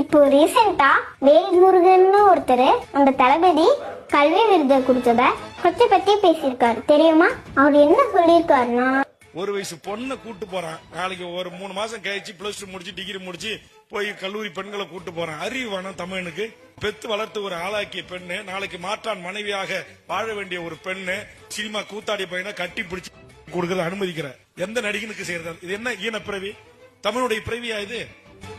இப்போ ரீசெண்டா வேல்முருகன் ஒருத்தர் நம்ம தளபதி கல்வி விருதை கொடுத்தத கொச்சை பத்தி பேசியிருக்காரு தெரியுமா? அவர் என்ன சொல்லியிருக்காருன்னா, ஒரு வயசு பொண்ணை கூட்டு போறான், நாளைக்கு ஒரு 3 மாசம் கழிச்சு +2 முடிச்சு டிகிரி முடிச்சு போய் கல்லூரி பெண்களை கூட்டு போறான். அறிவு வேணும் தமிழனுக்கு. பெத்து வளர்த்து ஒரு ஆளாக்கிய பெண்ணு நாளைக்கு மாற்றான் மனைவியாக வாழ வேண்டிய ஒரு பெண்ணு சினிமா கூத்தாடி பையனை கட்டி பிடிச்சு கொடுக்கறது அனுமதிக்கிற எந்த நடிகனுக்கு செய்யறது? இது என்ன ஈன பிறவி? தமிழுடைய பிறவியா இது?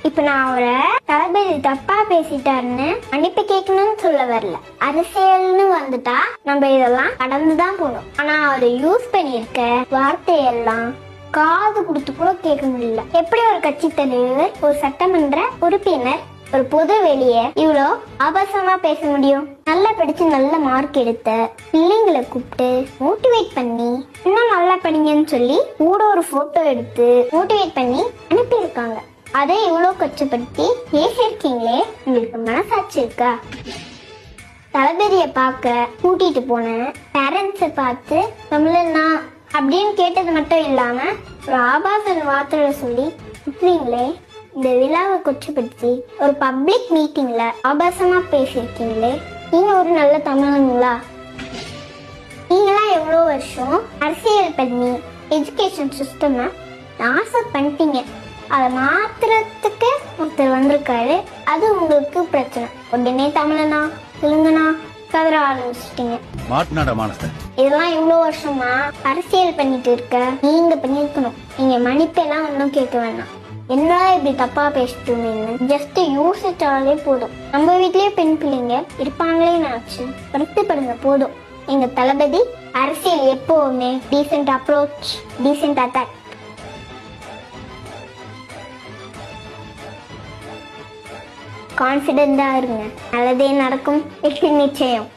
இப்ப நான் அவரை தளபதி தப்பா பேசிட்டாருன்னு மன்னிப்பு கேட்கணும்னு சொல்ல வரல. அரசியல்னு வந்துட்டா நம்ம இதெல்லாம் கடந்துதான் போகணும். ஆனா அவரு யூஸ் பண்ணிருக்க வார்த்தையெல்லாம் காது கொடுத்து கூட கேட்க முடியல. எப்படி ஒரு கட்சி தலைவர், ஒரு சட்டமன்ற உறுப்பினர், ஒரு பொது வெளியே இவ்வளோ ஆபாசமா பேச முடியும்? நல்லா படிச்சு நல்ல மார்க் எடுத்த பிள்ளைங்களை கூப்பிட்டு மோட்டிவேட் பண்ணி இன்னும் நல்லா படிங்கன்னு சொல்லி கூட ஒரு போட்டோ எடுத்து மோட்டிவேட் பண்ணி அனுப்பியிருக்காங்க. அதை இவ்வளவு கஷ்டப்படுத்தி பேசியிருக்கீங்களே, உங்களுக்கு மனசாட்சி இருக்கா? தளபதியை பார்க்க கூட்டிட்டு போன பேரண்ட்ஸை பார்த்து தமிழன்னா அப்படின்னு கேட்டது மட்டும் இல்லாம ஒரு ஆபாச வார்த்தைகளை சொல்லி விட்டுறீங்களே. இந்த விழாவை கொச்சப்படுத்தி ஒரு பப்ளிக் மீட்டிங்ல ஆபாசமா பேசியிருக்கீங்களே, நீங்க ஒரு நல்ல தமிழனுங்களா? நீங்களாம் எவ்வளோ வருஷம் அரசியல் பண்ணி எஜுகேஷன் சிஸ்டம் நாசம் பண்ணிட்டீங்க. அதை மாத்துறதுக்கு ஒருத்தர் வந்திருக்காரு, அது உங்களுக்கு பிரச்சனை. உடனே தமிழனா தெலுங்கனா கதற ஆரம்பிச்சிட்டீங்க. இதெல்லாம் இவ்வளவு வருஷமா அரசியல் பண்ணிட்டு இருக்க நீங்க பண்ணிருக்கணும். நீங்க மன்னிப்பெல்லாம் ஒன்னும் கேட்க வேணாம். என்ன இப்படி தப்பா பேசிட்டு ஜஸ்ட் யோசிச்சாலே போதும். நம்ம வீட்லயே பெண் பிள்ளைங்க இருப்பாங்களே நினைச்சு வருத்தப்படுங்க போதும். எங்க தளபதி அரசியல் எப்பவுமே டீசென்ட் அப்ரோச், டீசென்ட் அட்டாக். கான்ஃபிடென்டா இருங்க, நல்லதே நடக்கும், வெற்றி நிச்சயம்.